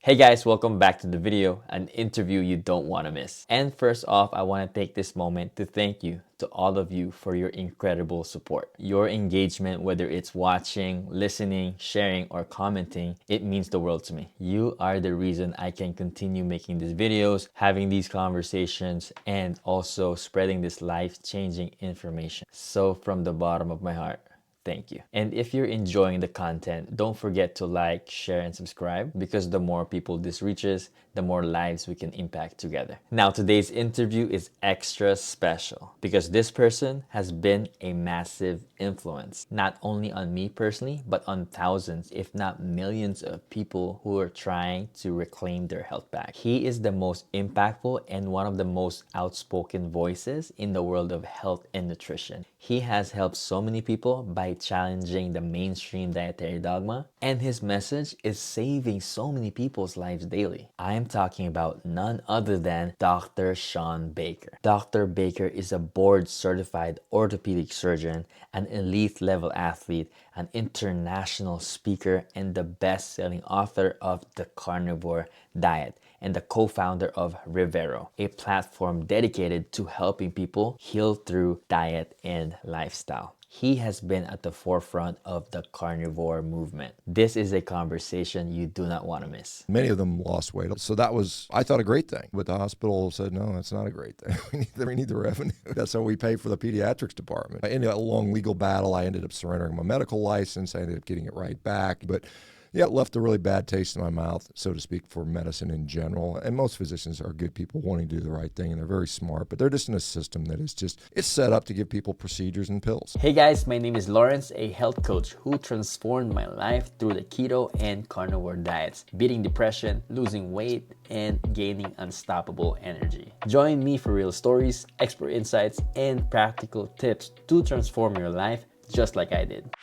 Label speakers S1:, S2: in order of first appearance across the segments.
S1: Hey guys, welcome back to the video, an interview you don't want to miss. And first off, I want to take this moment to thank you to all of you for your incredible support. Your engagement, whether it's watching, listening, sharing, or commenting, it means the world to me. You are the reason I can continue making these videos, having these conversations, and also spreading this life-changing information. So from the bottom of my heart, thank you. And if you're enjoying the content, don't forget to like, share, and subscribe because the more people this reaches, the more lives we can impact together. Now, today's interview is extra special because this person has been a massive influence, not only on me personally, but on thousands, if not millions of people who are trying to reclaim their health back. He is the most impactful and one of the most outspoken voices in the world of health and nutrition. He has helped so many people by challenging the mainstream dietary dogma, and his message is saving so many people's lives daily. I am talking about none other than Dr. Shawn Baker. Dr. Baker is a board-certified orthopedic surgeon, an elite-level athlete, an international speaker, and the best-selling author of The Carnivore Diet, and the co-founder of Rivero, a platform dedicated to helping people heal through diet and lifestyle. He has been at the forefront of the carnivore movement. This is a conversation you do not want to miss.
S2: Many of them lost weight. So that was, I thought, a great thing. But the hospital said, no, that's not a great thing. we need the revenue. That's how we pay for the pediatrics department. In a long legal battle, I ended up surrendering my medical license. I ended up getting it right back. But yeah, it left a really bad taste in my mouth, so to speak, for medicine in general. And most physicians are good people wanting to do the right thing, and they're very smart, but they're just in a system that is just, it's set up to give people procedures and pills.
S1: Hey guys, my name is Lawrence, a health coach who transformed my life through the keto and carnivore diets, beating depression, losing weight, and gaining unstoppable energy. Join me for real stories, expert insights, and practical tips to transform your life just like I did.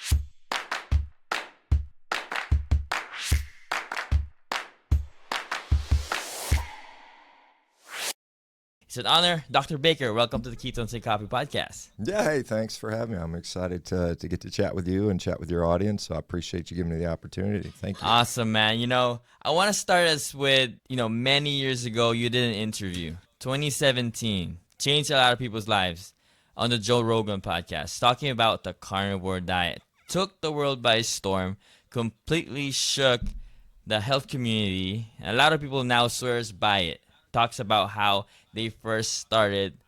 S1: It's an honor. Dr. Baker, welcome to the Ketones and Coffee podcast.
S2: Yeah, hey, thanks for having me. I'm excited to get to chat with you and chat with your audience. So I appreciate you giving me the opportunity. Thank you.
S1: Awesome, man. You know, I want to start us with, many years ago, you did an interview. 2017, changed a lot of people's lives on the Joe Rogan Podcast, talking about the carnivore diet. Took the world by storm, completely shook the health community. A lot of people now swears by it. Talks about how they first started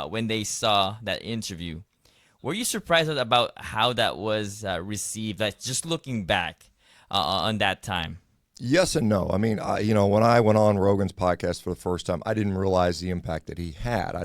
S1: when they saw that interview. Were you surprised about how that was received? Like just looking back on that time.
S2: Yes and no. I mean, when I went on Rogan's podcast for the first time, I didn't realize the impact that he had. I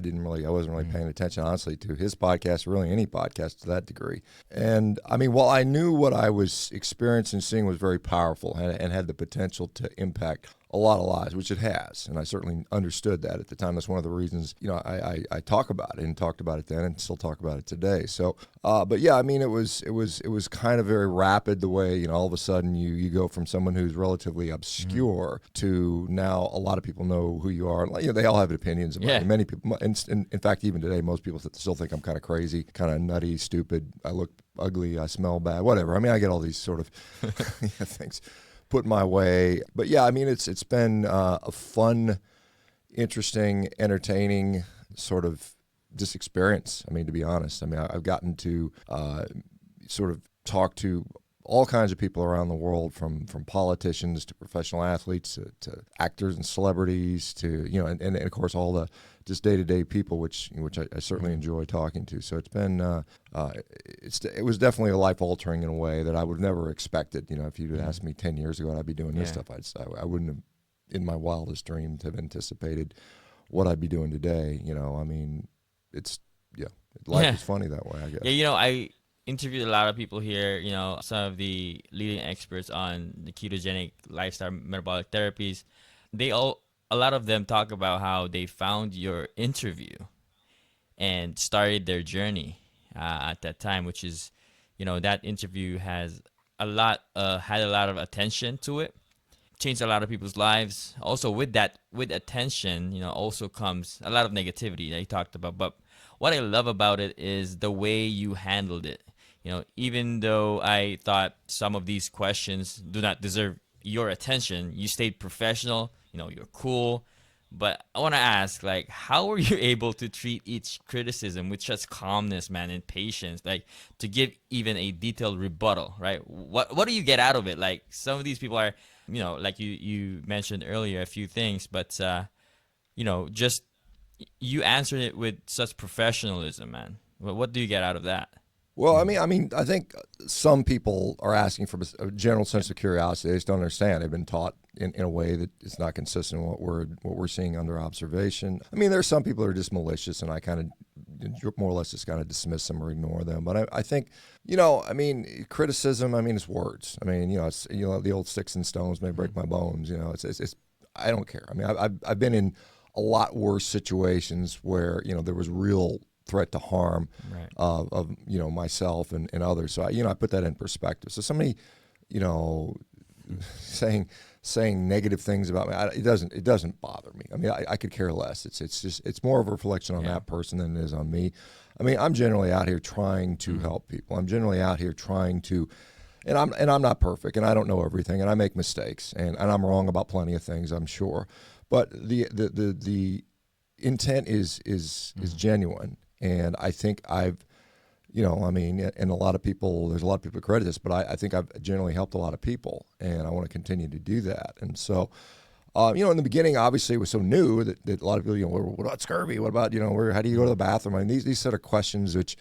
S2: wasn't really paying attention, honestly, to his podcast, really any podcast to that degree. And I mean, while I knew what I was experiencing and seeing was very powerful and had the potential to impact a lot of lives, which it has, and I certainly understood that at the time. That's one of the reasons, I talk about it and talked about it then and still talk about it today. So, but yeah, I mean, it was kind of very rapid the way, all of a sudden you go from someone who's relatively obscure to now a lot of people know who you are. They all have opinions about it. Many people, in fact, even today, most people still think I'm kind of crazy, kind of nutty, stupid. I look ugly, I smell bad, whatever. I mean, I get all these sort of things put my way. But yeah, I mean, it's been a fun, interesting, entertaining sort of just experience. I mean, to be honest, I mean, I've gotten to sort of talk to all kinds of people around the world, from politicians to professional athletes to actors and celebrities to, and of course all the just day-to-day people, which I certainly enjoy talking to. So it's been, it was definitely a life-altering in a way that I would have never expected. If you'd asked me 10 years ago I'd be doing this stuff, I wouldn't have, in my wildest dreams, have anticipated what I'd be doing today. I mean, life is funny that way, I guess.
S1: Yeah, I interviewed a lot of people here, some of the leading experts on the ketogenic lifestyle metabolic therapies. A lot of them talk about how they found your interview and started their journey at that time, which is, that interview has had a lot of attention to it, changed a lot of people's lives. Also with attention, also comes a lot of negativity that you talked about. But what I love about it is the way you handled it. Even though I thought some of these questions do not deserve your attention. You stayed professional, you're cool. But I want to ask, like, how were you able to treat each criticism with such calmness, man, and patience, like, to give even a detailed rebuttal, right? What do you get out of it? Like, some of these people are, like you mentioned earlier, a few things, but, just you answered it with such professionalism, man. What do you get out of that?
S2: Well, I think some people are asking for a general sense of curiosity. They just don't understand. They've been taught in a way that is not consistent with what we're seeing under observation. I mean, there's some people who are just malicious, and I kind of more or less just kind of dismiss them or ignore them. But I think, criticism. It's words. It's the old sticks and stones may break my bones. It's I don't care. I've been in a lot worse situations where there was real threat to harm of myself and others. So I put that in perspective. So somebody saying negative things about me, it doesn't bother me. I could care less. It's more of a reflection on that person than it is on me. I'm generally out here trying to help people. I'm generally out here trying to, and I'm not perfect, and I don't know everything, and I make mistakes, and I'm wrong about plenty of things, I'm sure. But the intent is genuine. And I think and a lot of people, there's a lot of people who credit this, but I think I've generally helped a lot of people, and I want to continue to do that. And so, in the beginning, obviously it was so new that a lot of people, what about scurvy? What about, how do you go to the bathroom? These sort of questions, which,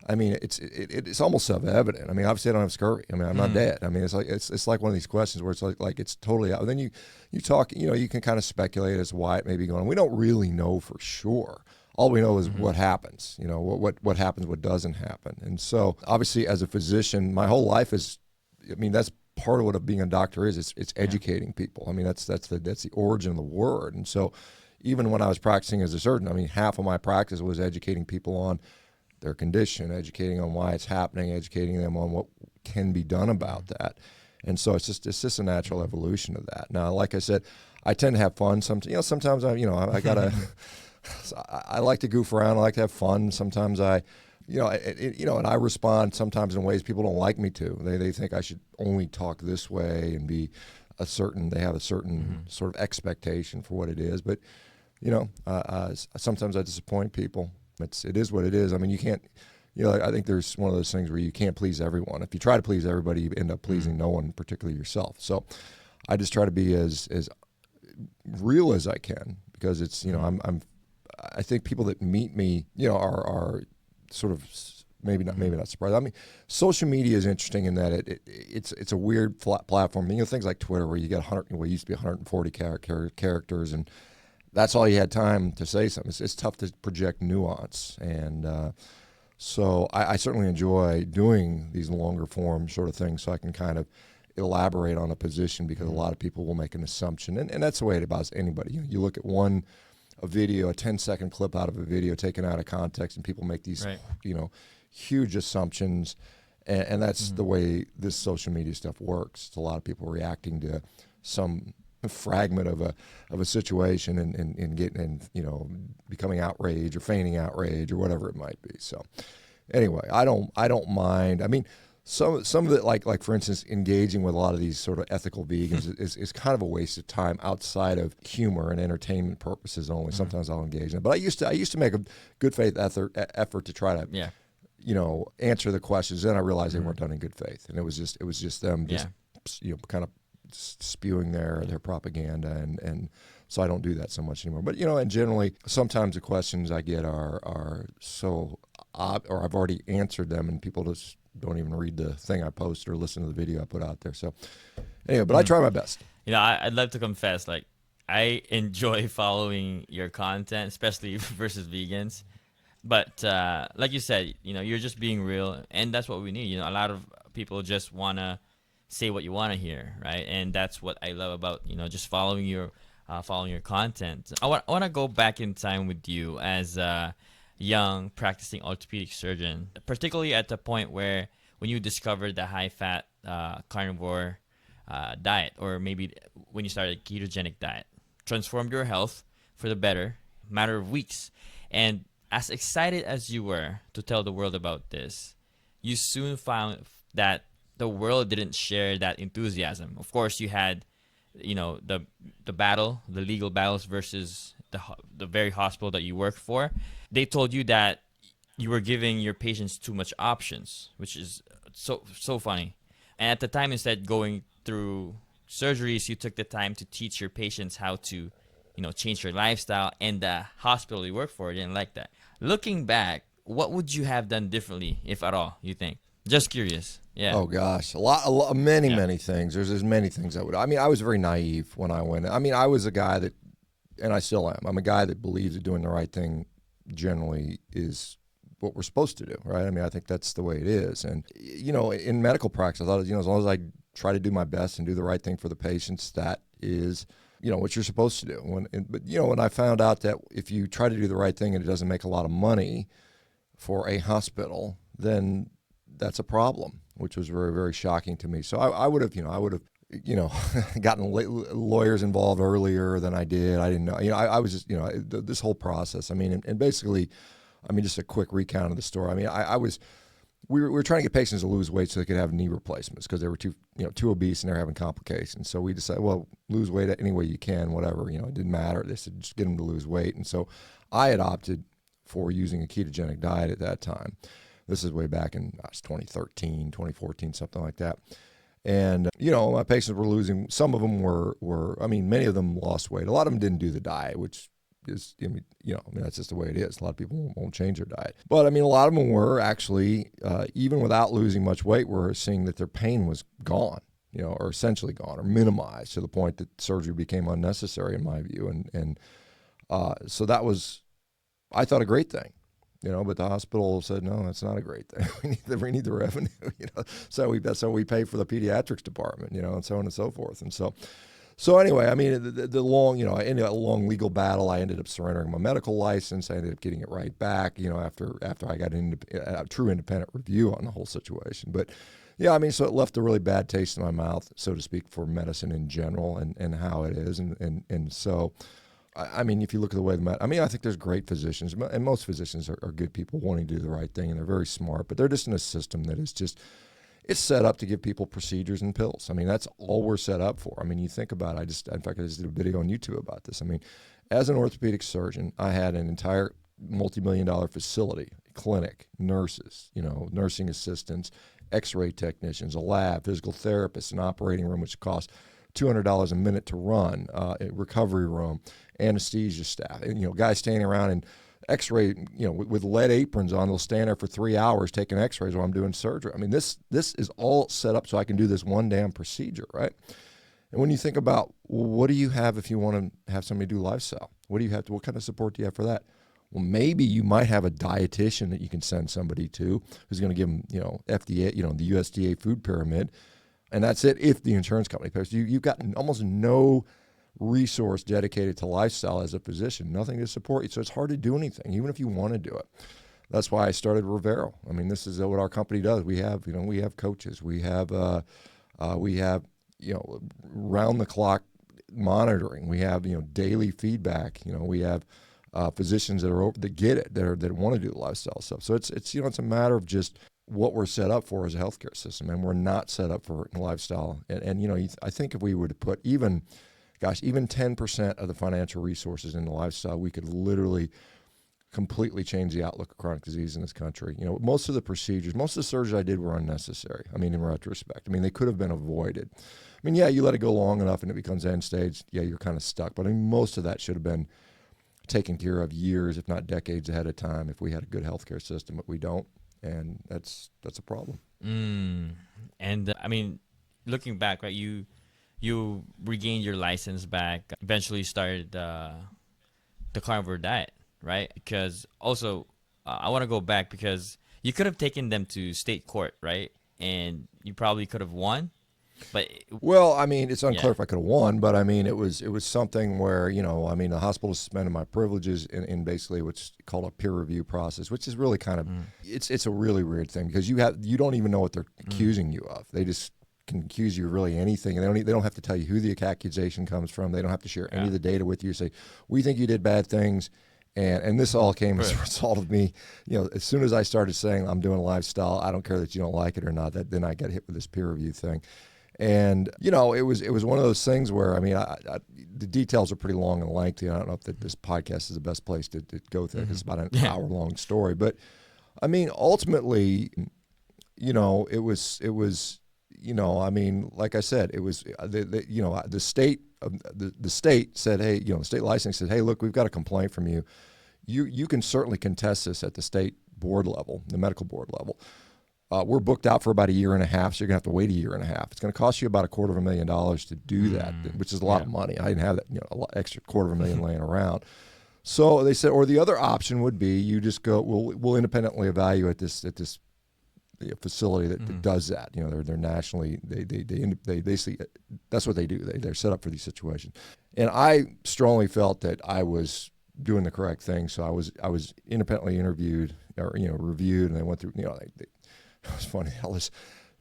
S2: it's almost self-evident. Obviously I don't have scurvy. I'm not dead. It's like one of these questions where it's like it's totally out. Then you talk, you can kind of speculate as to why it may be going on. We don't really know for sure. All we know is what happens, what happens, what doesn't happen. And so obviously as a physician, my whole life is, that's part of what being a doctor is. It's educating people. That's the origin of the word. And so even when I was practicing as a surgeon, half of my practice was educating people on their condition, educating on why it's happening, educating them on what can be done about that. And so it's just a natural evolution of that. Now, like I said, I tend to have fun. Sometimes I gotta. I like to goof around. I like to have fun. Sometimes and I respond sometimes in ways people don't like me to. They think I should only talk this way and they have a certain sort of expectation for what it is. But, sometimes I disappoint people. It is what it is. You can't, I think there's one of those things where you can't please everyone. If you try to please everybody, you end up pleasing no one, particularly yourself. So I just try to be as real as I can, because it's, I think people that meet me, are sort of maybe not surprised. Social media is interesting in that it's a weird platform. Things like Twitter, where you get used to be 140 characters, and that's all you had time to say something. It's tough to project nuance, and so I certainly enjoy doing these longer form sort of things, so I can kind of elaborate on a position, because a lot of people will make an assumption, and that's the way it about anybody. You look at a 10-second clip out of a video taken out of context, and people make these, huge assumptions, and that's the way this social media stuff works. It's a lot of people reacting to some fragment of a situation and getting becoming outraged or feigning outrage or whatever it might be. So anyway, I don't mind. Some of it, like for instance, engaging with a lot of these sort of ethical vegans is kind of a waste of time outside of humor and entertainment purposes only. Sometimes I'll engage in it, but I used to make a good faith effort to try to answer the questions. Then I realized they weren't done in good faith, and it was just them kind of spewing their propaganda, and so I don't do that so much anymore. But and generally, sometimes the questions I get are so odd, or I've already answered them, and people just don't even read the thing I post or listen to the video I put out there. So anyway, but I try my best.
S1: I'd love to confess, like, I enjoy following your content, especially versus vegans. But like you said, you're just being real, and that's what we need. A lot of people just want to say what you want to hear, right? And that's what I love about, just following your content. I want to go back in time with you as a young practicing orthopedic surgeon, particularly at the point when you discovered the high-fat carnivore diet, or maybe when you started a ketogenic diet, transformed your health for the better, matter of weeks. And as excited as you were to tell the world about this, you soon found that the world didn't share that enthusiasm. Of course, you had the legal battles versus the very hospital that you work for. They told you that you were giving your patients too much options, which is so funny. And at the time, instead going through surgeries, you took the time to teach your patients how to, change your lifestyle. And the hospital you work for didn't like that. Looking back, what would you have done differently, if at all, you think? Just curious. Yeah.
S2: Oh gosh, a lot, many,
S1: Yeah.
S2: many things. There's many things I would. I mean, I was very naive when I went. I mean, I was a guy that, and I still am. I'm a guy that believes that doing the right thing generally is what we're supposed to do, right? I mean, I think that's the way it is. And in medical practice, I thought, as long as I try to do my best and do the right thing for the patients, that is, what you're supposed to do. But when I found out that if you try to do the right thing and it doesn't make a lot of money for a hospital, then that's a problem, which was very, very shocking to me. So I would have, gotten lawyers involved earlier than I did. I didn't know, I was just, this whole process. I mean, and basically, just a quick recount of the story. I mean, we were trying to get patients to lose weight so they could have knee replacements because they were too obese and they were having complications. So we decided, well, lose weight any way you can, whatever, it didn't matter. They said, just get them to lose weight. And so I had opted for using a ketogenic diet at that time. This is way back in 2013, 2014, something like that. And, my patients were losing, some of them were, many of them lost weight. A lot of them didn't do the diet, which is, that's just the way it is. A lot of people won't change their diet. But, a lot of them were actually, even without losing much weight, were seeing that their pain was gone, or essentially gone or minimized to the point that surgery became unnecessary in my view. And so that was, I thought, a great thing. But the hospital said, no, that's not a great thing. We need the revenue, So we pay for the pediatrics department, and so on and so forth. And so anyway, the long, I ended a long legal battle. I ended up surrendering my medical license. I ended up getting it right back, after I got a true independent review on the whole situation. But yeah, so it left a really bad taste in my mouth, so to speak, for medicine in general and how it is. And so, if you look at the way I think there's great physicians, and most physicians are good people wanting to do the right thing, and they're very smart, but they're just in a system that is just, it's set up to give people procedures and pills. That's all we're set up for. You think about it. In fact, I just did a video on YouTube about this. As an orthopedic surgeon, I had an entire multi-million-dollar facility, clinic, nurses, nursing assistants, x-ray technicians, a lab, physical therapists, an operating room, which costs $200 a minute to run, a recovery room, anesthesia staff, and, guys standing around in x-ray, with lead aprons on, they'll stand there for 3 hours taking x-rays while I'm doing surgery. This is all set up so I can do this one damn procedure, right? And when you think about, well, what do you have if you want to have somebody do lifestyle? What do you have to, what kind of support do you have for that? Well, maybe you might have a dietitian that you can send somebody to who's going to give them, FDA, the USDA food pyramid. And that's it if the insurance company pays. You've got almost no resource dedicated to lifestyle as a physician, nothing to support you. So it's hard to do anything, even if you want to do it. That's why I started Rivero. This is what our company does. We have, we have coaches. We have round the clock monitoring. We have, daily feedback. We have physicians that get it, that want to do the lifestyle stuff. So it's it's a matter of just what we're set up for as a healthcare system, and we're not set up for lifestyle. And I think if we were to put even 10% of the financial resources into lifestyle, we could literally completely change the outlook of chronic disease in this country. Most of the procedures, most of the surgeries I did were unnecessary. In retrospect, they could have been avoided. Yeah, you let it go long enough and it becomes end stage. Yeah, you're kind of stuck. But most of that should have been taken care of years, if not decades ahead of time, if we had a good healthcare system. But we don't. And that's a problem.
S1: And looking back, right, you regained your license back, eventually started the carnivore diet, right? Because also, I want to go back because you could have taken them to state court, right? And you probably could have won. But
S2: well, it's unclear if I could have won, but it was something where the hospital suspended my privileges in basically what's called a peer review process, which is really kind of it's a really weird thing because you don't even know what they're accusing you of. They just can accuse you of really anything, and they don't have to tell you who the accusation comes from. They don't have to share any of the data with you. Say, we think you did bad things, and this all came as a result of me. As soon as I started saying I'm doing a lifestyle, I don't care that you don't like it or not. Then I got hit with this peer review thing. And it was one of those things where, I mean, the details are pretty long and lengthy. I don't know if this podcast is the best place to go through. It's about an hour-long story. But, I mean, ultimately, it was, I mean, like I said, it was, the state said, hey, the state licensing said, hey, look, we've got a complaint from you. You can certainly contest this at the state board level, the medical board level. We're booked out for about a year and a half, so you're going to have to wait a year and a half. It's going to cost you about $250,000 to do that, which is a lot of money. I didn't have that, a lot extra $250,000 laying around. So they said, or the other option would be you just go, we'll independently evaluate this at this facility that does that. They're nationally, they see, that's what they do. They're set up for these situations. And I strongly felt that I was doing the correct thing. So I was independently interviewed or, reviewed, and they went through, it was funny, all this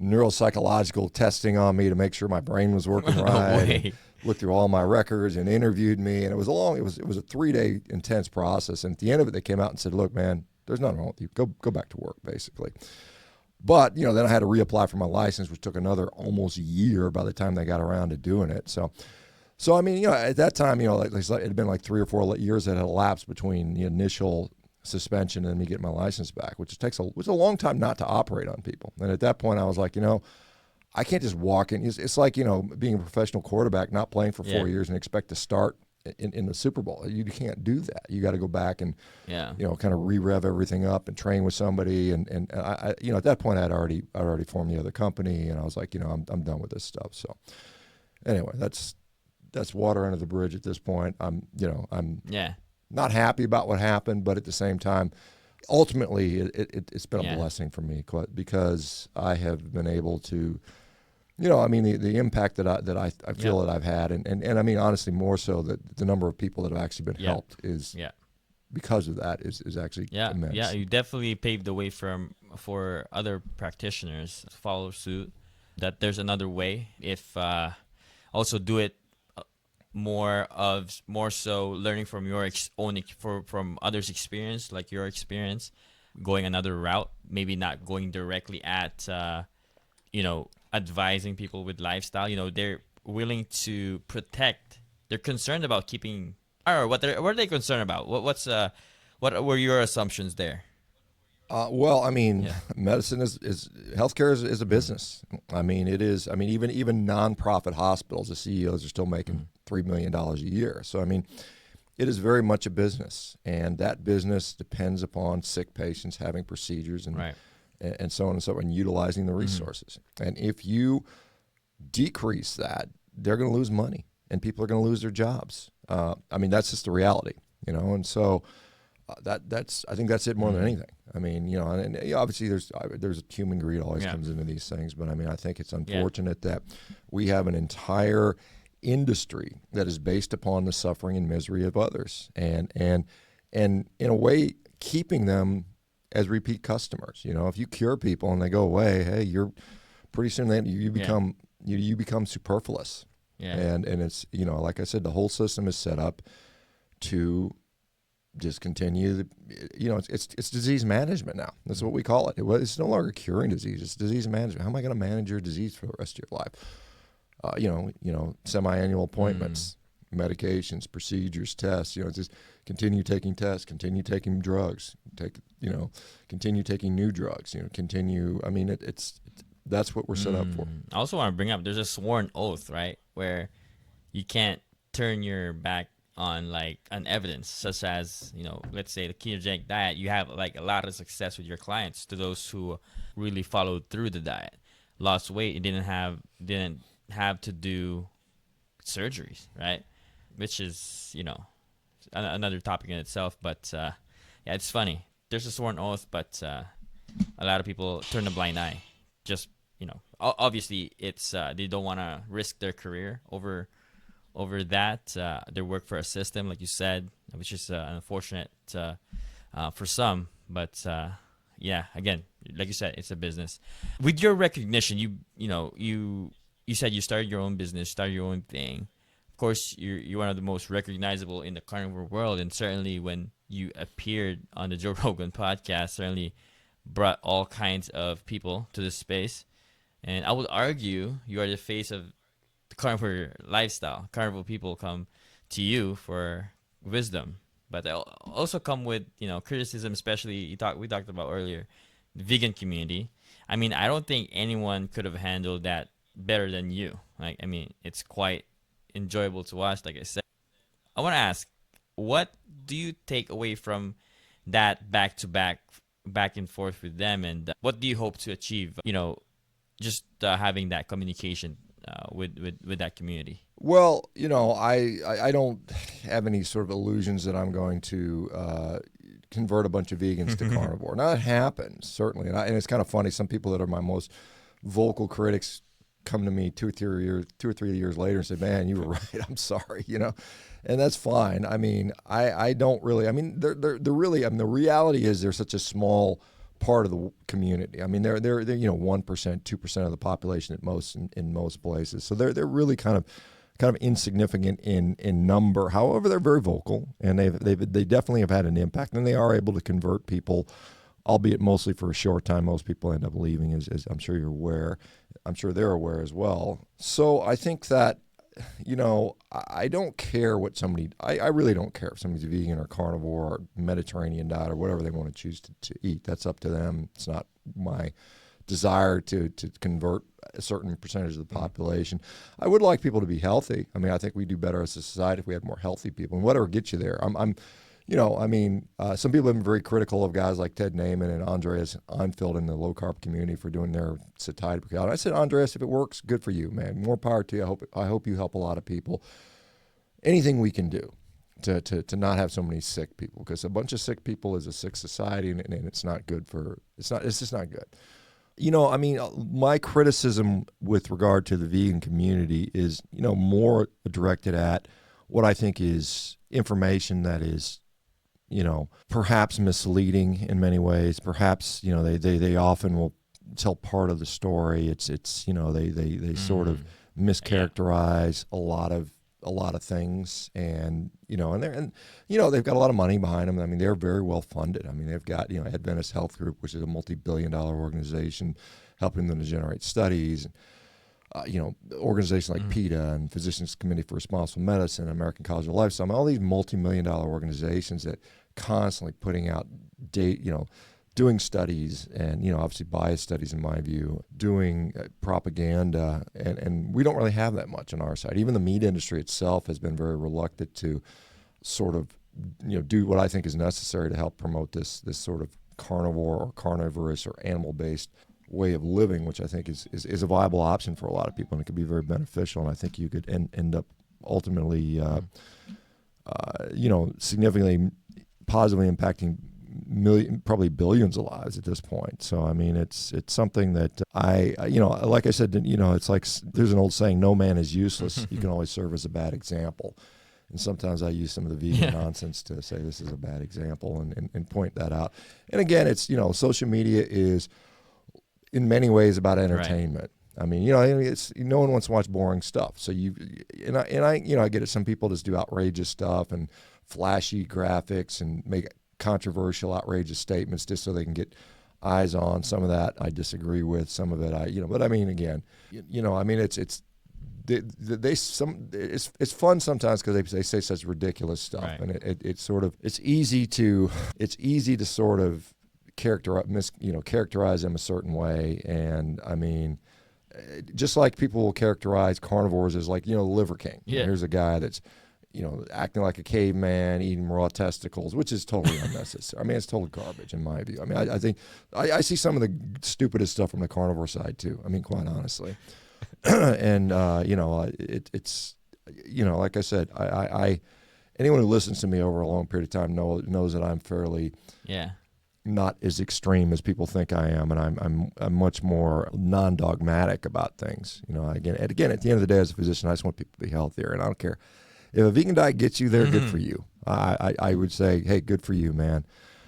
S2: neuropsychological testing on me to make sure my brain was working right. Looked through all my records and interviewed me, and it was a 3-day intense process. And at the end of it, they came out and said, "Look, man, there's nothing wrong with you. Go back to work, basically." But then I had to reapply for my license, which took another almost year by the time they got around to doing it. So I mean, at that time, it had been like 3 or 4 years that had elapsed between the initial suspension and me getting my license back, which was a long time not to operate on people. And at that point, I was like, I can't just walk in. It's like, being a professional quarterback, not playing for 4 years and expect to start in the Super Bowl. You can't do that. You got to go back and, kind of re-rev everything up and train with somebody. And I at that point, I'd already formed the other company, and I was like, I'm done with this stuff. So anyway, that's water under the bridge at this point. I'm not happy about what happened, but at the same time, ultimately, it's been a blessing for me because I have been able to, I mean, the impact that I feel that I've had, and I mean, honestly, more so that the number of people that have actually been helped is because of that is actually immense.
S1: Yeah, you definitely paved the way for other practitioners to follow suit. That there's another way. If also do it more so learning from your from others' experience, like your experience, going another route, maybe not going directly at advising people with lifestyle. They're willing to protect. They're concerned about keeping. Or what are they concerned about? What were your assumptions there?
S2: Well, I mean, medicine is healthcare is a business. I mean, it is. I mean, even nonprofit hospitals, the CEOs are still making $3 million a year. So, I mean, it is very much a business, and that business depends upon sick patients having procedures and so on and so on, and utilizing the resources. And if you decrease that, they're going to lose money, and people are going to lose their jobs. I mean, that's just the reality, and so. I think that's it more than anything. I mean, and obviously there's human greed always comes into these things, but I mean, I think it's unfortunate that we have an entire industry that is based upon the suffering and misery of others, and in a way keeping them as repeat customers. If you cure people and they go away, hey, you're pretty soon you become you become superfluous. And it's like I said, the whole system is set up to just continue it's disease management now. That's what we call it. It's no longer curing disease, it's disease management. How am I going to manage your disease for the rest of your life? Semi-annual appointments, medications, procedures, tests, it's just continue taking tests, continue taking drugs, continue taking new drugs, continue. I mean, that's what we're set up for.
S1: I also want to bring up, there's a sworn oath, right? Where you can't turn your back on an evidence, such as let's say the ketogenic diet. You have a lot of success with your clients, to those who really followed through the diet, lost weight, and didn't have to do surgeries, right? Which is another topic in itself. But it's funny. There's a sworn oath, but a lot of people turn a blind eye. Just obviously it's they don't want to risk their career over that, their work for a system, like you said, which is unfortunate for some. But again, like you said, it's a business. With your recognition, you said you started your own business, started your own thing. Of course, you're one of the most recognizable in the carnivore world, and certainly when you appeared on the Joe Rogan podcast, certainly brought all kinds of people to this space. And I would argue you are the face of the carnivore lifestyle. Carnivore people come to you for wisdom, but they also come with criticism, especially we talked about earlier, the vegan community. I mean, I don't think anyone could have handled that better than you. Like, I mean, it's quite enjoyable to watch. Like I said, I want to ask, what do you take away from that back to back and forth with them, and what do you hope to achieve? Just having that communication with that community.
S2: Well, I don't have any sort of illusions that I'm going to convert a bunch of vegans to carnivore. Now, it happens, certainly. And it's kind of funny. Some people that are my most vocal critics come to me 2 or 3 years later and say, man, you were right. I'm sorry, And that's fine. I mean, I don't really, I mean, they're really, I mean, the reality is they're such a small part of the community. I mean, they're 1%, 2% of the population at most in most places. So they're really kind of insignificant in number. However, they're very vocal, and they definitely have had an impact, and they are able to convert people, albeit mostly for a short time. Most people end up leaving, as I'm sure you're aware. I'm sure they're aware as well. So I think that, I don't care what I really don't care if somebody's vegan or carnivore or Mediterranean diet or whatever they want to choose to eat. That's up to them. It's not my desire to convert a certain percentage of the population. I would like people to be healthy. I mean, I think we do better as a society if we had more healthy people, and whatever gets you there. Some people have been very critical of guys like Ted Naiman and Andreas Einfeld in the low-carb community for doing their satiety workout. I said, Andreas, if it works, good for you, man. More power to you. I hope you help a lot of people. Anything we can do to not have so many sick people, because a bunch of sick people is a sick society, and it's not good it's just not good. My criticism with regard to the vegan community is, more directed at what I think is information that is, perhaps misleading in many ways. Perhaps, they often will tell part of the story. It's they sort of mischaracterize a lot of things, and they've got a lot of money behind them. I mean, they're very well funded. I mean, they've got Adventist Health Group, which is a multi-billion-dollar organization, helping them to generate studies. Organizations like PETA and Physicians Committee for Responsible Medicine, American College of Lifestyle, all these multi-million-dollar organizations that constantly putting out doing studies, and obviously biased studies in my view, doing propaganda, and we don't really have that much on our side. Even the meat industry itself has been very reluctant to sort of do what I think is necessary to help promote this sort of carnivore or carnivorous or animal-based way of living, which I think is a viable option for a lot of people, and it could be very beneficial. And I think you could end up ultimately significantly positively impacting probably billions of lives at this point. So I mean, it's something that like I said, it's like there's an old saying, no man is useless. You can always serve as a bad example. And sometimes I use some of the vegan nonsense to say this is a bad example and point that out. And again, it's social media is in many ways about entertainment. Right. I mean, it's no one wants to watch boring stuff. So I get it. Some people just do outrageous stuff and flashy graphics and make controversial, outrageous statements just so they can get eyes on. Some of that I disagree with. Some of it but I mean, again, it's fun sometimes because they say such ridiculous stuff, right. And it's easy to sort of characterize them a certain way. And I mean, just like people will characterize carnivores as like, Liver King. Yeah. Here's a guy that's, acting like a caveman, eating raw testicles, which is totally unnecessary. I mean, it's total garbage in my view. I mean, I think I see some of the stupidest stuff from the carnivore side too. I mean, quite honestly. And, it's like I said, I anyone who listens to me over a long period of time knows that I'm fairly not as extreme as people think I am, and I'm much more non-dogmatic about things. Again, at the end of the day, as a physician, I just want people to be healthier, and I don't care if a vegan diet gets you there. Good for you. I would say, hey, good for you, man.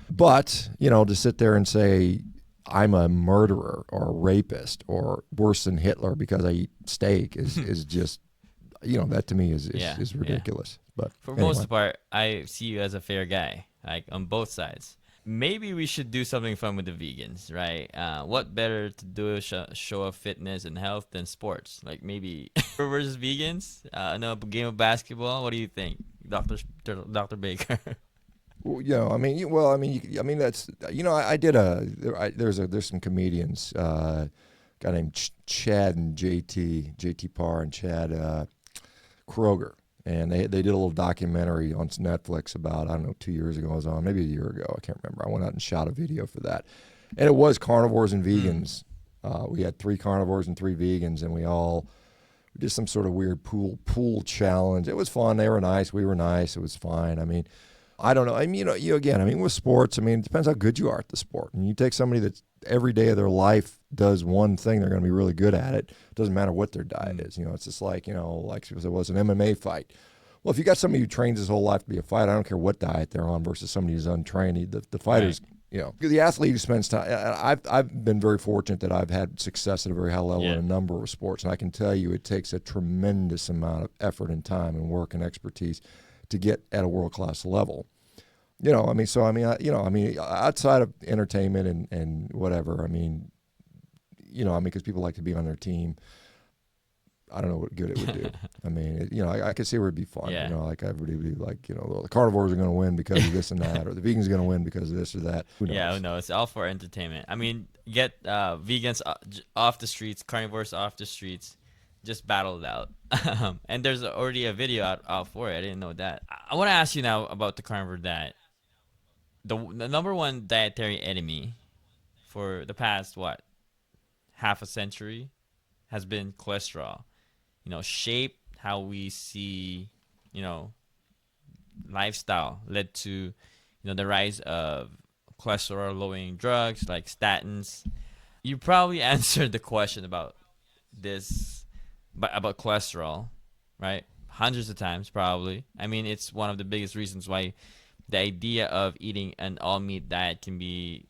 S2: But to sit there and say I'm a murderer or a rapist or worse than Hitler because I eat steak is just that to me is ridiculous. Yeah. But
S1: for most part, I see you as a fair guy, like on both sides. maybe we should do something fun with the vegans, right? What better to do a show of fitness and health than sports? Like maybe versus vegans, no game of basketball. What do you think, Doctor Baker?
S2: Well, that's there's some comedians, guy named Chad and JT Parr and Chad Kroger, and they did a little documentary on Netflix about, I don't know, 2 years ago. It was on, maybe a year ago, I can't remember. I went out and shot a video for that, and it was carnivores and vegans. We had 3 carnivores and 3 vegans, and we did some sort of weird pool challenge. It was fun. They were nice. We were nice. It was fine. I mean, I don't know. I mean, with sports, I mean, it depends how good you are at the sport. And you take somebody that's every day of their life does one thing, they're going to be really good at it. It doesn't matter what their diet is. It's just like, like if it was an MMA fight. Well, if you got somebody who trains his whole life to be a fighter, I don't care what diet they're on versus somebody who's untrained. The fighter's, the athlete who spends time. I've been very fortunate that I've had success at a very high level in a number of sports. And I can tell you it takes a tremendous amount of effort and time and work and expertise to get at a world-class level. Outside of entertainment and whatever, because people like to be on their team, I don't know what good it would do. I could see where it'd be fun.
S1: Yeah.
S2: Like everybody would be like, the carnivores are going to win because of this and that, or the vegans are going to win because of this or that. Who knows?
S1: Yeah, no, it's all for entertainment. I mean, get vegans off the streets, carnivores off the streets, just battle it out. And there's already a video out for it. I didn't know that. I want to ask you now about the carnivore diet. The number one dietary enemy for the past, half a century has been cholesterol. Shaped how we see, lifestyle, led to, the rise of cholesterol-lowering drugs like statins. You probably answered the question about this, about cholesterol, right? Hundreds of times, probably. I mean, it's one of the biggest reasons why the idea of eating an all-meat diet can be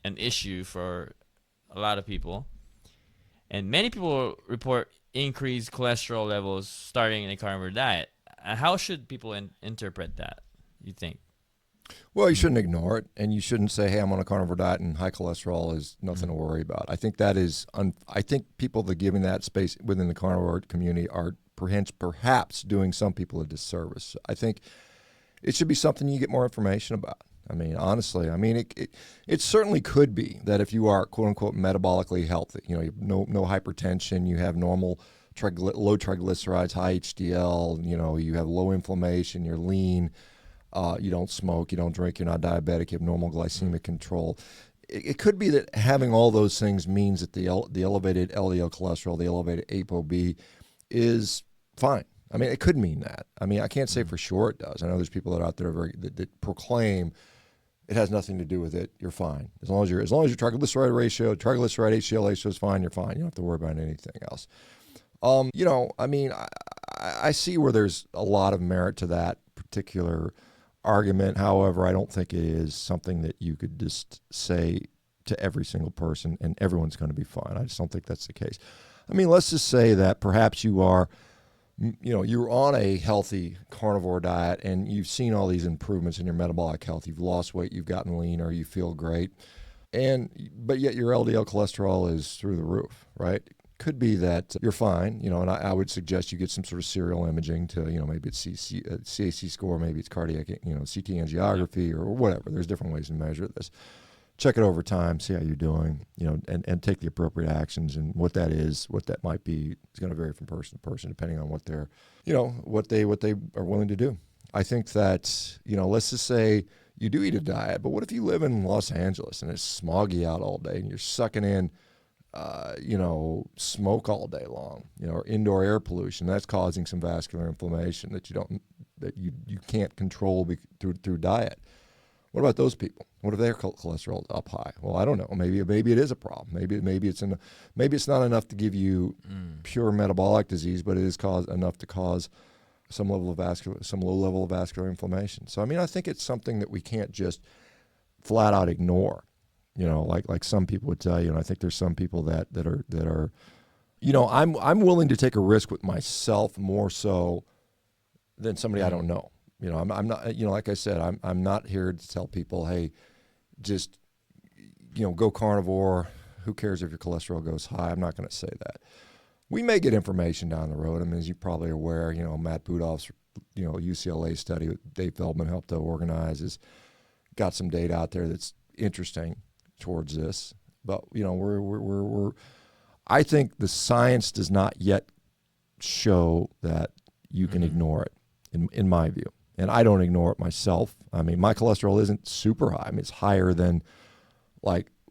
S1: an issue for a lot of people. And many people report increased cholesterol levels starting in a carnivore diet. How should people interpret that, you think?
S2: Well, you shouldn't ignore it, and you shouldn't say, hey, I'm on a carnivore diet and high cholesterol is nothing to worry about. I think that is I think people that are giving that space within the carnivore community are perhaps doing some people a disservice. I think it should be something you get more information about. I mean, honestly, it certainly could be that if you are, quote unquote, metabolically healthy, you have no hypertension, you have normal low triglycerides, high HDL, you have low inflammation, you're lean, you don't smoke, you don't drink, you're not diabetic, you have normal glycemic control. It could be that having all those things means that the elevated LDL cholesterol, the elevated ApoB is fine. I mean, it could mean that. I mean, I can't say for sure it does. I know there's people that are out there that proclaim it has nothing to do with it. You're fine as long as your triglyceride ratio, triglyceride HDL ratio is fine. You're fine. You don't have to worry about anything else. I see where there's a lot of merit to that particular argument. However, I don't think it is something that you could just say to every single person and everyone's going to be fine. I just don't think that's the case. I mean, let's just say that perhaps you are, you're on a healthy carnivore diet and you've seen all these improvements in your metabolic health. You've lost weight, you've gotten leaner, you feel great, but yet your LDL cholesterol is through the roof, right? Could be that you're fine, and I would suggest you get some sort of serial imaging to, maybe it's CAC score, maybe it's cardiac, CT angiography or whatever. There's different ways to measure this. Check it over time, see how you're doing, and take the appropriate actions. And what that might be, is going to vary from person to person depending on what they're, what they are willing to do. I think that, let's just say you do eat a diet, but what if you live in Los Angeles and it's smoggy out all day and you're sucking in, smoke all day long, or indoor air pollution that's causing some vascular inflammation that you can't control through diet. What about those people? What if their cholesterol is up high? Well, I don't know. Maybe it is a problem. Maybe it's not enough to give you pure metabolic disease, but it is enough to cause some low level of vascular inflammation. So I think it's something that we can't just flat out ignore. Like some people would tell you, and I think there's some people that are, I'm willing to take a risk with myself more so than somebody I don't know. I'm not, like I said, I'm not here to tell people, hey, just, go carnivore. Who cares if your cholesterol goes high? I'm not going to say that. We may get information down the road. I mean, as you're probably aware, Matt Budov's, UCLA study that Dave Feldman helped to organize has got some data out there that's interesting towards this. But, I think the science does not yet show that you can ignore it, in my view. And I don't ignore it myself. I mean, my cholesterol isn't super high. I mean, it's higher than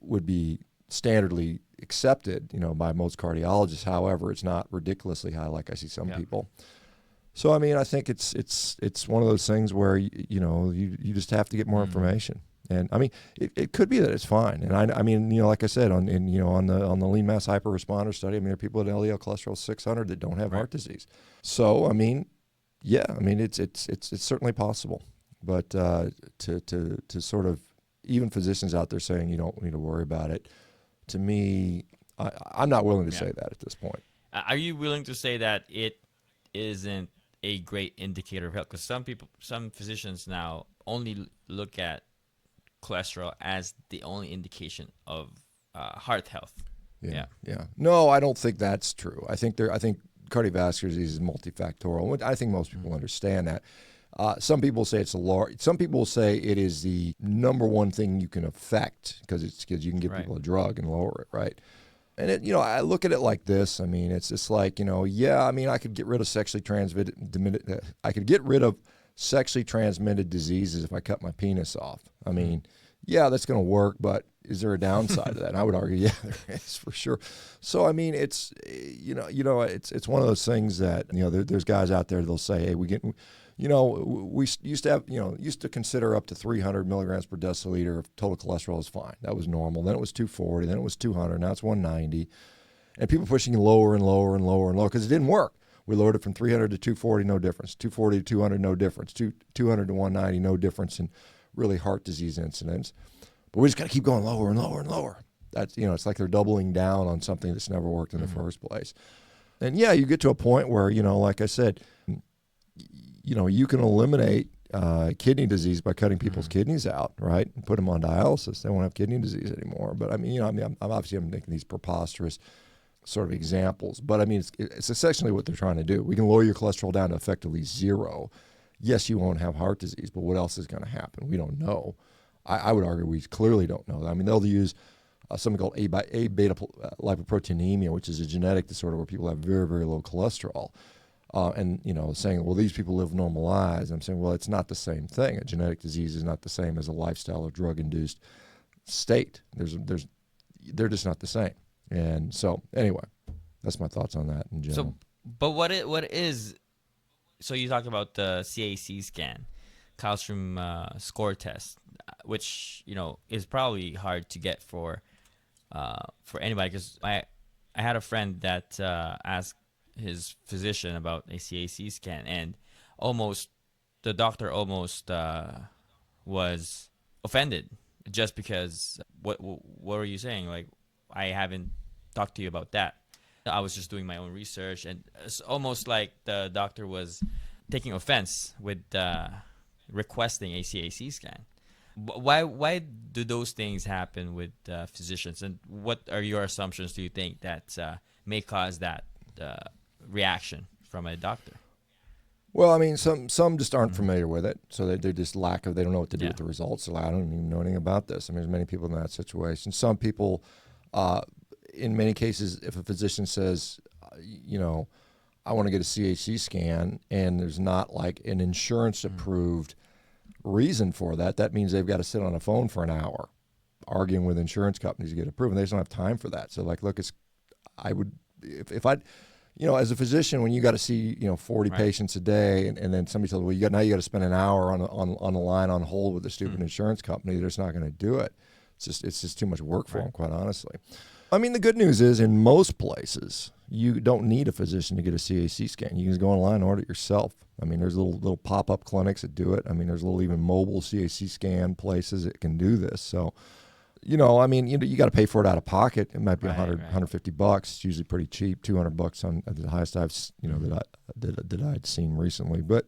S2: would be standardly accepted, by most cardiologists. However, it's not ridiculously high like I see some people. So, I mean, I think it's one of those things where, you just have to get more information. And I mean, it could be that it's fine. And I mean, like I said, on the lean mass hyper responder study, I mean, there are people with LDL cholesterol 600 that don't have heart disease. So, I mean, yeah, I mean, it's certainly possible. But to sort of, even physicians out there saying you don't need to worry about it, to me, I'm not willing to say that at this point.
S1: Are you willing to say that it isn't a great indicator of health? Because some physicians now only look at cholesterol as the only indication of heart health. Yeah.
S2: No, I don't think that's true. I think cardiovascular disease is multifactorial. I think most people understand that. Some people say some people say it is the number one thing you can affect because you can give people a drug and lower it, right? And I look at it like this. I mean, it's just like, I mean, I could get rid of sexually transmitted diseases if I cut my penis off. I mean, yeah, that's going to work, but is there a downside to that? And I would argue, yeah, there is for sure. So, I mean, it's, it's one of those things that, there's guys out there that'll say, hey, we used to consider up to 300 milligrams per deciliter of total cholesterol is fine. That was normal. Then it was 240. Then it was 200. Now it's 190. And people pushing lower and lower and lower and lower because it didn't work. We lowered it from 300 to 240, no difference. 240 to 200, no difference. 200 to 190, no difference in really heart disease incidence. But we just got to keep going lower and lower and lower. That's, it's like they're doubling down on something that's never worked in the first place. And yeah, you get to a point where, like I said, you can eliminate kidney disease by cutting people's kidneys out, right, and put them on dialysis. They won't have kidney disease anymore. But I mean, I'm obviously making these preposterous sort of examples, but I mean, it's essentially what they're trying to do. We can lower your cholesterol down to effectively zero. Yes, you won't have heart disease, but what else is going to happen? We don't know. I would argue we clearly don't know. I mean, they'll use something called A-beta lipoproteinemia, which is a genetic disorder where people have very, very low cholesterol. And, saying, well, these people live normal lives. I'm saying, well, it's not the same thing. A genetic disease is not the same as a lifestyle or drug-induced state. They're just not the same. And so, anyway, that's my thoughts on that in general.
S1: So, but what is, so you talked about the CAC scan, calcium score test, which, is probably hard to get for anybody. Because I had a friend that asked his physician about a CAC scan, and the doctor almost was offended just because what are you saying? Like, I haven't talked to you about that. I was just doing my own research, and it's almost like the doctor was taking offense with requesting a CAC scan. Why do those things happen with physicians, and what are your assumptions, do you think, that may cause that reaction from a doctor?
S2: Well, I mean, some just aren't familiar with it, so they just they don't know what to do with the results. So I don't even know anything about this. I mean, there's many people in that situation. Some people, in many cases, if a physician says, I want to get a CAC scan, and there's not like an insurance-approved reason for that, that means they've got to sit on a phone for an hour arguing with insurance companies to get approved, and they just don't have time for that. So, like, look, if I as a physician, when you got to see 40 patients a day, and then somebody tells, well, you got to spend an hour on the line on hold with a stupid insurance company, they're just not going to do it. It's just too much work for them, quite honestly. I mean, the good news is, in most places, you don't need a physician to get a CAC scan. You can just go online and order it yourself. I mean, there's little pop-up clinics that do it. I mean, there's even mobile CAC scan places that can do this. So, I mean, you got to pay for it out of pocket. It might be $150. It's usually pretty cheap. $200 on the highest I've, that I'd seen recently. But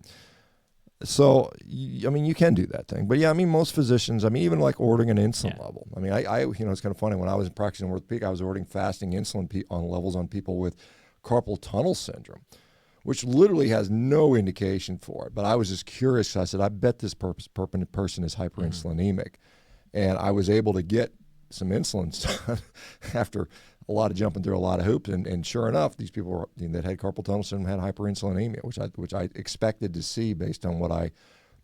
S2: So, I mean, you can do that thing. But yeah, I mean, most physicians, I mean, even like ordering an insulin level. I mean, I it's kind of funny. When I was practicing orthopedic, I was ordering fasting insulin on levels on people with carpal tunnel syndrome, which literally has no indication for it. But I was just curious. I said, I bet this person is hyperinsulinemic. And I was able to get some insulin after a lot of jumping through a lot of hoops. And sure enough, these people that had carpal tunnel syndrome had hyperinsulinemia, which I expected to see based on what I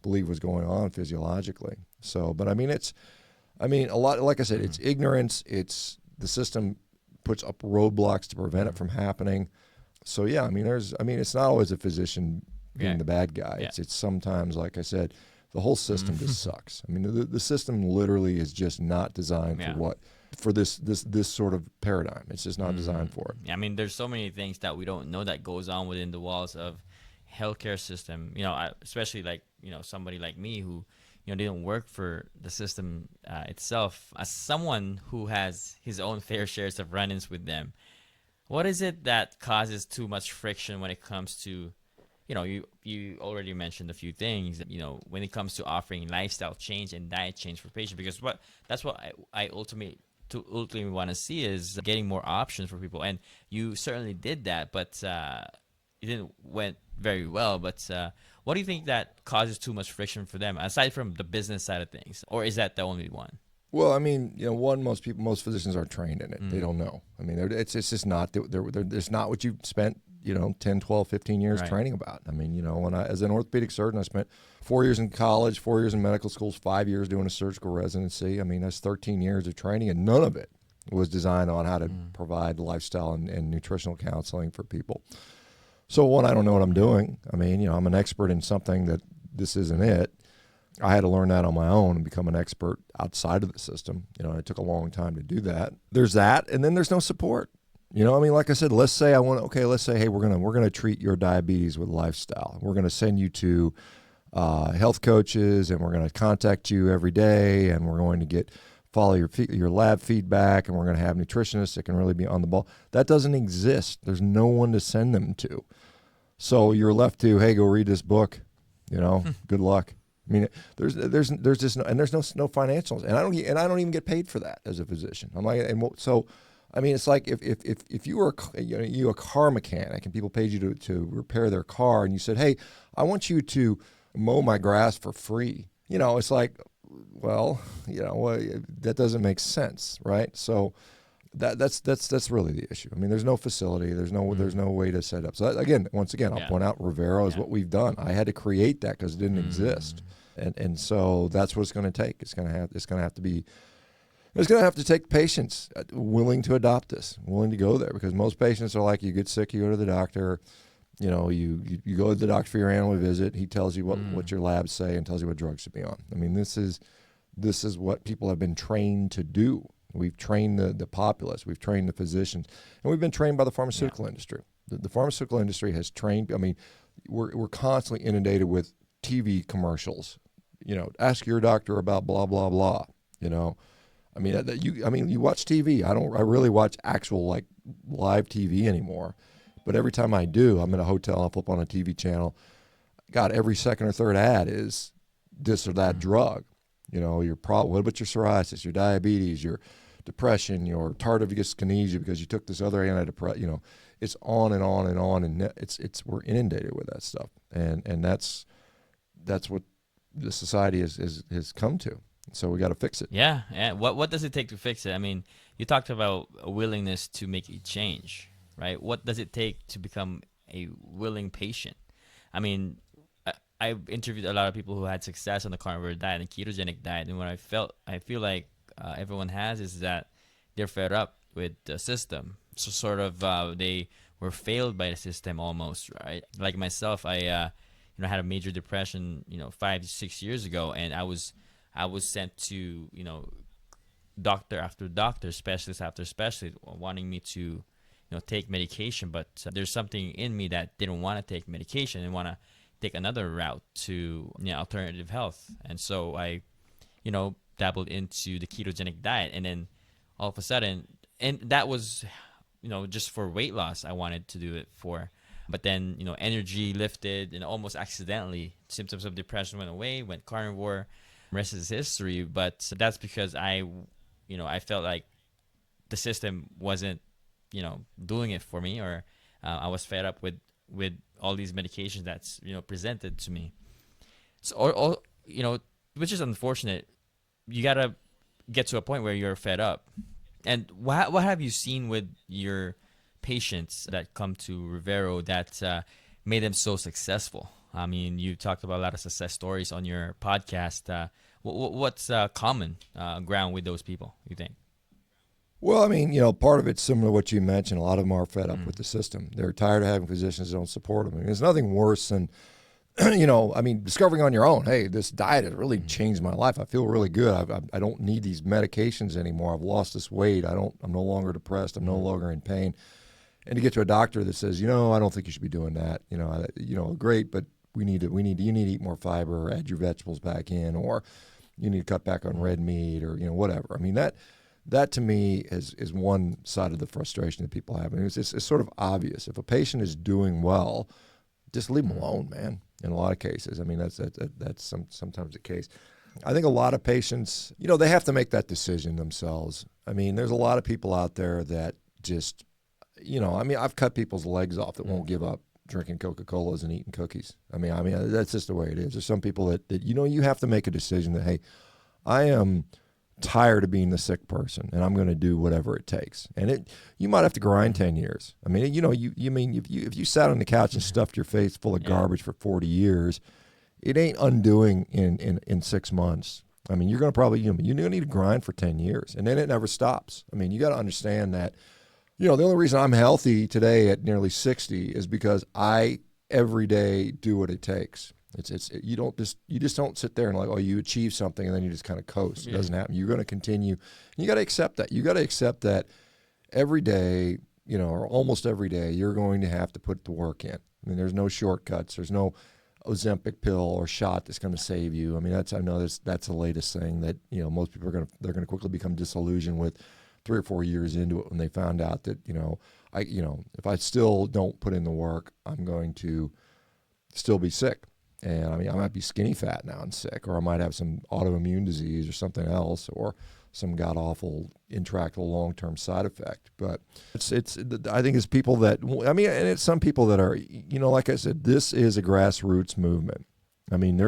S2: believe was going on physiologically. So, but I mean, a lot, like I said, it's ignorance. It's the system puts up roadblocks to prevent it from happening. So yeah, I mean, it's not always a physician being the bad guy.
S1: Yeah.
S2: It's sometimes, like I said, the whole system just sucks. I mean, the system literally is just not designed for this sort of paradigm. It's just not designed for it.
S1: I mean, there's so many things that we don't know that goes on within the walls of healthcare system. Especially like somebody like me who didn't work for the system itself. As someone who has his own fair shares of run-ins with them, what is it that causes too much friction when it comes to, you already mentioned a few things, when it comes to offering lifestyle change and diet change for patients, because that's what I ultimately want to see is getting more options for people. And you certainly did that, but it didn't went very well. But what do you think that causes too much friction for them, aside from the business side of things, or is that the only one?
S2: Well, I mean, most physicians aren't trained in it. They don't know. I mean, it's just not, it's not what you spent, 10, 12, 15 years training about. I mean, when as an orthopedic surgeon, I spent 4 years in college, 4 years in medical schools, 5 years doing a surgical residency. I mean, that's 13 years of training, and none of it was designed on how to provide lifestyle and nutritional counseling for people. So one, I don't know what I'm doing. I mean, I'm an expert in something that this isn't it. I had to learn that on my own and become an expert outside of the system. It took a long time to do that. There's that, and then there's no support. I mean, like I said, let's say, hey, we're gonna treat your diabetes with lifestyle. We're gonna send you to health coaches, and we're gonna contact you every day, and we're going to follow your lab feedback, and we're gonna have nutritionists that can really be on the ball. That doesn't exist. There's no one to send them to. So you're left to, hey, go read this book. Good luck. I mean, there's just no financials, and I don't even get paid for that as a physician. I'm like, so, I mean, it's like if you were a car mechanic and people paid you to repair their car, and you said, hey, I want you to mow my grass for free. It's like, well, that doesn't make sense, right? So that's really the issue. I mean, there's no facility, there's no way to set up. So once again, I'll point out Rivero is what we've done. I had to create that because it didn't exist. And so that's what it's going to take. It's going to have to take patients willing to adopt this, willing to go there, because most patients are like, you get sick, you go to the doctor, you go to the doctor for your annual visit. He tells you what your labs say and tells you what drugs to be on. I mean, this is what people have been trained to do. We've trained the populace, we've trained the physicians, and we've been trained by the pharmaceutical industry. The pharmaceutical industry has trained. I mean, we're constantly inundated with TV commercials. Ask your doctor about blah blah blah. I mean, you watch TV. I really watch actual like live TV anymore. But every time I do, I'm in a hotel, I'll flip on a TV channel. God, every second or third ad is this or that drug. Your problem. What about your psoriasis, your diabetes, your depression, your tardive dyskinesia because you took this other antidepressant? It's on and on and on, and we're inundated with that stuff, and that's what the society has come to. So we got to fix it.
S1: Yeah. What does it take to fix it? I mean, you talked about a willingness to make a change, right? What does it take to become a willing patient? I mean, I've interviewed a lot of people who had success on the carnivore diet and ketogenic diet, and what I feel like everyone has is that they're fed up with the system. So sort of they were failed by the system almost, right? Like myself, I had a major depression 5 to 6 years ago, and I was sent to doctor after doctor, specialist after specialist, wanting me to take medication, but there's something in me that didn't want to take medication and want to take another route to alternative health. And so I dabbled into the ketogenic diet, and then all of a sudden, and that was just for weight loss. I wanted to do it for, But then, energy lifted, and almost accidentally, symptoms of depression went away, went carnivore. Rest is history. But that's because I felt like the system wasn't, doing it for me, or I was fed up with all these medications that's, presented to me. So, or which is unfortunate. You gotta get to a point where you're fed up. And what have you seen with your patients that come to Rivero that made them so successful? I mean, you talked about a lot of success stories on your podcast. What's common ground with those people, you think?
S2: Well, I mean, part of it's similar to what you mentioned. A lot of them are fed up with the system. They're tired of having physicians that don't support them. I mean, there's nothing worse than, discovering on your own, hey, this diet has really changed my life. I feel really good. I don't need these medications anymore. I've lost this weight. I'm no longer depressed. I'm no longer in pain. And to get to a doctor that says, I don't think you should be doing that. Great, but you need to eat more fiber, or add your vegetables back in, or you need to cut back on red meat, or whatever. I mean, that to me is one side of the frustration that people have. And it's sort of obvious. If a patient is doing well, just leave them alone, man. In a lot of cases, I mean, that's sometimes the case. I think a lot of patients, they have to make that decision themselves. I mean, there's a lot of people out there that just, I've cut people's legs off that won't give up drinking Coca-Colas and eating cookies. I mean, that's just the way it is. There's some people that you have to make a decision that, hey, I am tired of being the sick person, and I'm going to do whatever it takes. And you might have to grind 10 years. I mean, if you sat on the couch and stuffed your face full of garbage for 40 years, it ain't undoing in 6 months. I mean, you're going to probably, you're going to need to grind for 10 years, and then it never stops. I mean, you got to understand that, the only reason I'm healthy today at nearly 60 is because I every day do what it takes. You just don't sit there and you achieve something and then you just kind of coast. It doesn't happen. You're going to continue. You got to accept that. You got to accept that every day, or almost every day, you're going to have to put the work in. I mean, there's no shortcuts. There's no Ozempic pill or shot that's going to save you. I mean, that's the latest thing that most people they're going to quickly become disillusioned with 3 or 4 years into it when they found out that if I still don't put in the work, I'm going to still be sick. And I mean, I might be skinny fat now and sick, or I might have some autoimmune disease or something else, or some god awful intractable long-term side effect. But I think it's people that, and it's some people that are, like I said, this is a grassroots movement. I mean,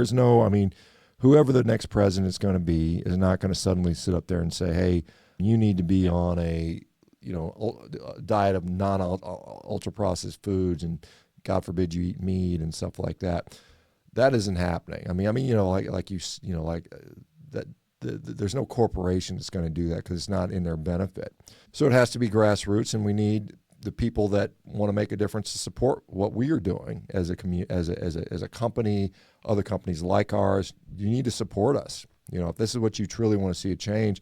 S2: whoever the next president is going to be is not going to suddenly sit up there and say, hey, you need to be on a diet of non-ultra processed foods, and God forbid you eat meat and stuff like that. That isn't happening. I mean, there's no corporation that's going to do that because it's not in their benefit. So it has to be grassroots, and we need the people that want to make a difference to support what we are doing as a company, other companies like ours. You need to support us. If this is what you truly want to see a change,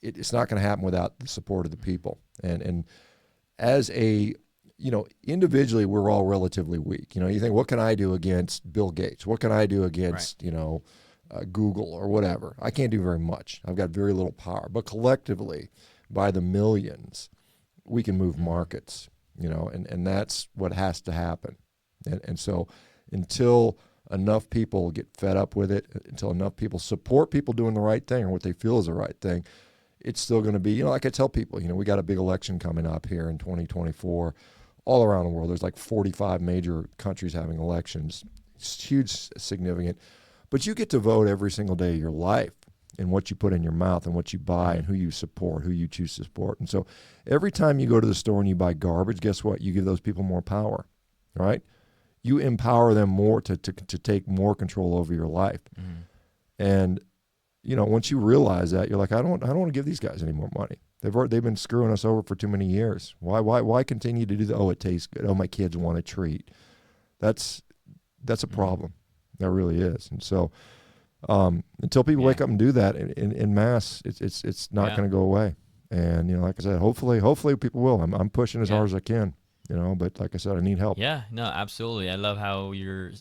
S2: it's not going to happen without the support of the people. And as individually, we're all relatively weak. You think, what can I do against Bill Gates? What can I do against, Google or whatever? I can't do very much. I've got very little power. But collectively, by the millions, we can move markets, and that's what has to happen. And so until enough people get fed up with it, until enough people support people doing the right thing or what they feel is the right thing, it's still going to be, like I tell people, we got a big election coming up here in 2024. All around the world, there's like 45 major countries having elections. It's huge, significant. But you get to vote every single day of your life in what you put in your mouth and what you buy and who you support, who you choose to support. And so every time you go to the store and you buy garbage, guess what? You give those people more power, right? You empower them more to take more control over your life. And, once you realize that, you're like, I don't want to give these guys any more money. They've been screwing us over for too many years. Why continue to do that? Oh, it tastes good. Oh, my kids want a treat. That's a problem. That really is. And so until people wake up and do that in mass, it's not going to go away. And like I said, hopefully people will. I'm pushing as hard as I can. But like I said, I need help.
S1: Yeah, no, absolutely. I love how you're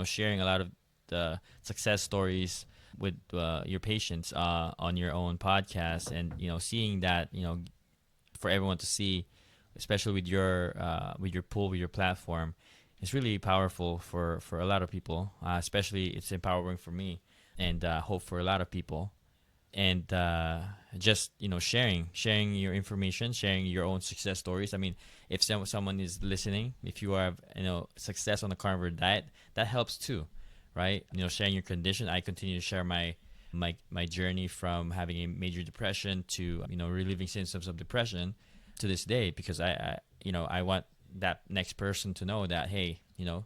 S1: sharing a lot of the success stories with your patients on your own podcast, and seeing that for everyone to see, especially with your pool, with your platform, It's really powerful for a lot of people, especially it's empowering for me, and hope for a lot of people. And just sharing your information, sharing your own success stories. I mean, if someone is listening, if you have success on the carnivore diet, that helps too, right? Sharing your condition. I continue to share my journey from having a major depression to relieving symptoms of depression to this day, because I want that next person to know that, hey,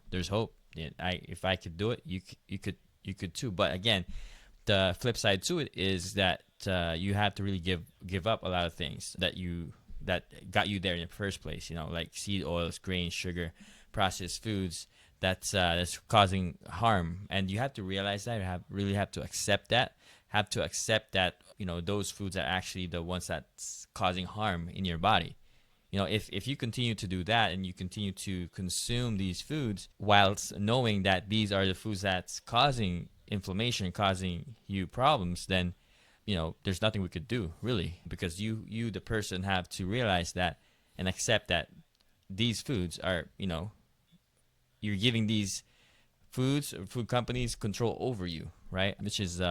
S1: there's hope. If I could do it, you could too. But again, the flip side to it is that you have to really give up a lot of things that got you there in the first place. Like seed oils, grains, sugar, processed foods. That's causing harm, and you have to realize that. You really have to accept that. Have to accept that those foods are actually the ones that's causing harm in your body. If you continue to do that and you continue to consume these foods whilst knowing that these are the foods that's causing inflammation, causing you problems, then there's nothing we could do really, because you the person have to realize that and accept that these foods are you're giving these food companies control over you, right? Which is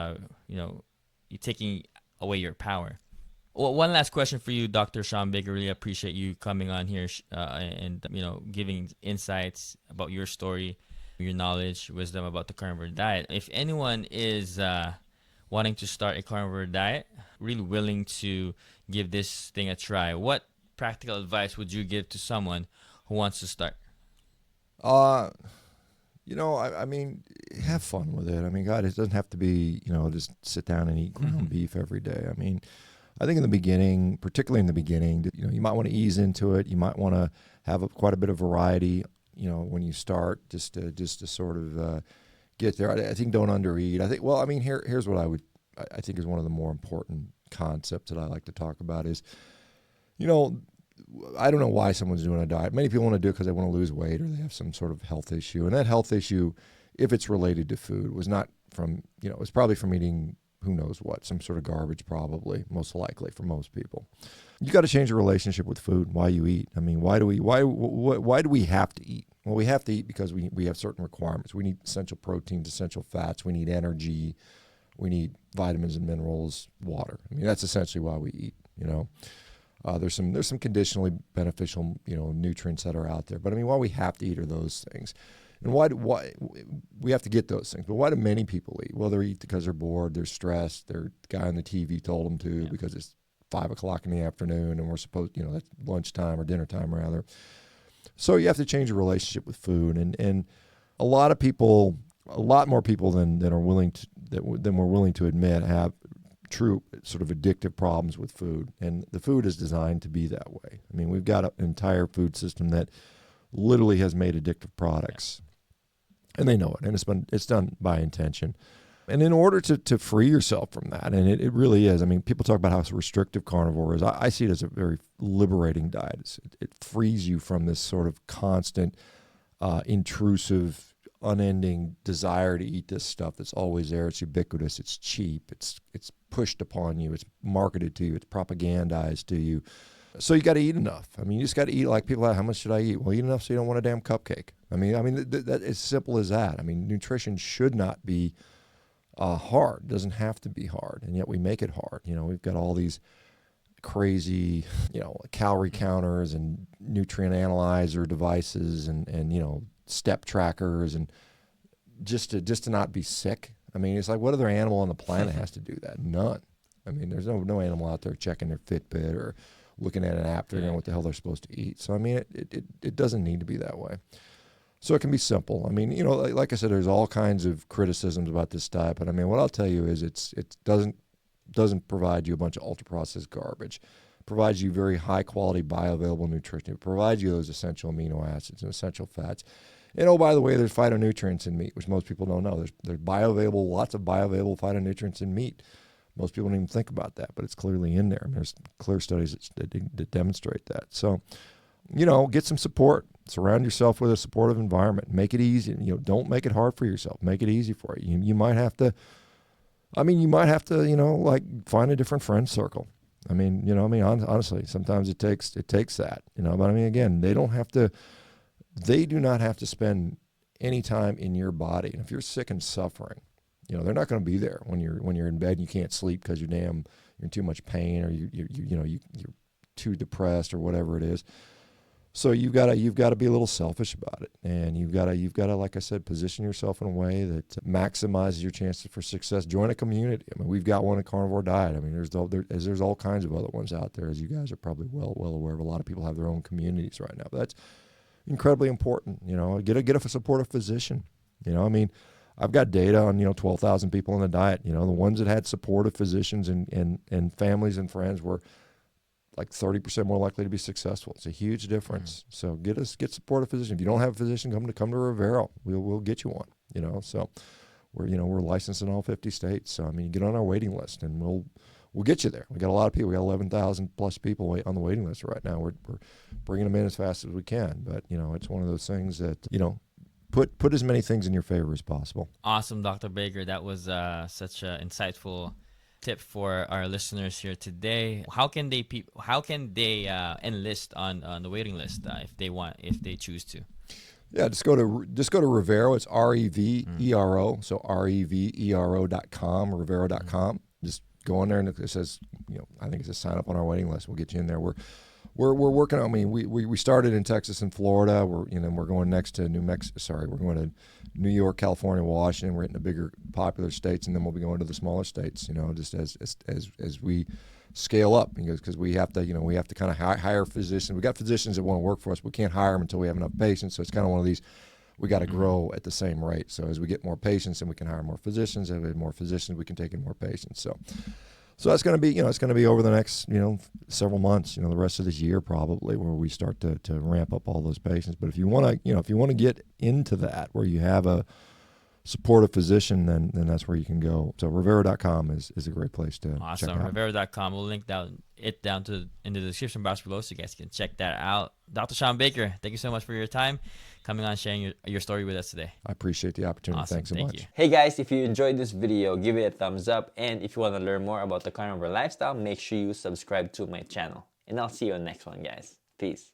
S1: you're taking away your power. Well, one last question for you, Dr. Shawn Baker. Really appreciate you coming on here and giving insights about your story, your knowledge, wisdom about the carnivore diet. If anyone is wanting to start a carnivore diet, really willing to give this thing a try, what practical advice would you give to someone who wants to start?
S2: I mean, have fun with it. I mean, God, it doesn't have to be, just sit down and eat ground beef every day. I mean, I think in the beginning, particularly in the beginning, you might want to ease into it. You might want to have quite a bit of variety, when you start, just to sort of get there. I think don't undereat. Here's what I think is one of the more important concepts that I like to talk about is, I don't know why someone's doing a diet. Many people want to do it because they want to lose weight or they have some sort of health issue. And that health issue, if it's related to food, was not from, it's probably from eating who knows what, some sort of garbage probably, most likely for most people. You got to change your relationship with food, why you eat. I mean, why do we have to eat? Well, we have to eat because we have certain requirements. We need essential proteins, essential fats. We need energy. We need vitamins and minerals, water. I mean, that's essentially why we eat, There's some conditionally beneficial, nutrients that are out there. But I mean, why we have to eat are those things. And why we have to get those things. But why do many people eat? Well, they eat because they're bored, they're stressed, the guy on the TV told them to because it's 5 o'clock in the afternoon and we're supposed, that's lunchtime or dinner time rather. So you have to change your relationship with food. And a lot more people than we're willing to admit have true sort of addictive problems with food. And the food is designed to be that way. I mean, we've got an entire food system that literally has made addictive products. And they know it, and it's done by intention. And in order to free yourself from that, and it really is, I mean, people talk about how restrictive carnivore is. I see it as a very liberating diet. It frees you from this sort of constant, intrusive, unending desire to eat this stuff that's always there. It's ubiquitous. It's cheap. It's pushed upon you. It's marketed to you. It's propagandized to you. So you got to eat enough. I mean, you just got to eat like people are, how much should I eat? Well, eat enough so you don't want a damn cupcake. I mean, that as simple as that. I mean, nutrition should not be hard. It doesn't have to be hard, and yet we make it hard. We've got all these crazy, calorie counters and nutrient analyzer devices and step trackers, and just to not be sick. I mean, it's like, what other animal on the planet has to do that? None. I mean, there's no animal out there checking their Fitbit or looking at an app, figuring out what the hell they're supposed to eat. So, I mean, it doesn't need to be that way. So it can be simple. I mean, like I said, there's all kinds of criticisms about this diet, but I mean, what I'll tell you is it doesn't provide you a bunch of ultra-processed garbage. It provides you very high-quality bioavailable nutrition. It provides you those essential amino acids and essential fats. And oh, by the way, there's phytonutrients in meat, which most people don't know. There's lots of bioavailable phytonutrients in meat. Most people don't even think about that, but it's clearly in there. And there's clear studies that demonstrate that. So, get some support. Surround yourself with a supportive environment. Make it easy. Don't make it hard for yourself. Make it easy for you. You might have to, like find a different friend circle. I mean, honestly, sometimes it takes that, but I mean, again, they don't have to, they do not have to spend any time in your body. And if you're sick and suffering, they're not going to be there when you're in bed and you can't sleep because you're in too much pain, or you're too depressed, or whatever it is. So you've got to be a little selfish about it, and you've got to, like I said, position yourself in a way that maximizes your chances for success. Join a community. I mean, we've got one at Carnivore Diet. I mean, there's all kinds of other ones out there, as you guys are probably well aware of. A lot of people have their own communities right now, but that's incredibly important. Get a supportive physician. I mean, I've got data on 12,000 people on the diet. The ones that had supportive physicians and families and friends were like 30% more likely to be successful. It's a huge difference. So get supportive physician. If you don't have a physician, come to Rivero. We'll get you one. So we're licensed in all 50 states. So I mean, get on our waiting list, and we'll get you there. We got a lot of people. We got 11,000 plus people on the waiting list right now. We're bringing them in as fast as we can. But it's one of those things that put as many things in your favor as possible.
S1: Awesome, Dr. Baker. That was such an insightful tip for our listeners here today. How can they enlist on the waiting list if they choose to?
S2: Yeah, just go to Rivero. It's Revero, so Revero.com, Rivero.com. Just go on there, and it says, I think it says sign up on our waiting list. We'll get you in there. We're working on. I mean, we started in Texas and Florida. We're going next to New Mexico. Sorry, we're going to New York, California, Washington. We're hitting the bigger popular states, and then we'll be going to the smaller states. Just as we scale up, because we have to kind of hire physicians. We got physicians that want to work for us. We can't hire them until we have enough patients. So it's kind of one of these. We got to grow at the same rate. So as we get more patients, then we can hire more physicians. As we have more physicians, we can take in more patients. So that's going to be, it's going to be over the next, several months, the rest of this year probably, where we start to ramp up all those patients. But if you want to get into that, where you have a supportive physician, then that's where you can go. So Rivero.com is a great place to check out.
S1: Rivero.com. We'll link down in the description box below, so you guys can check that out. Dr. Shawn Baker, thank you so much for your time coming on, sharing your story with us today.
S2: I appreciate the opportunity.
S1: Awesome.
S2: Thanks so much.
S1: You. Hey guys, if you enjoyed this video, give it a thumbs up. And if you want to learn more about the carnivore lifestyle, make sure you subscribe to my channel. And I'll see you on the next one, guys. Peace.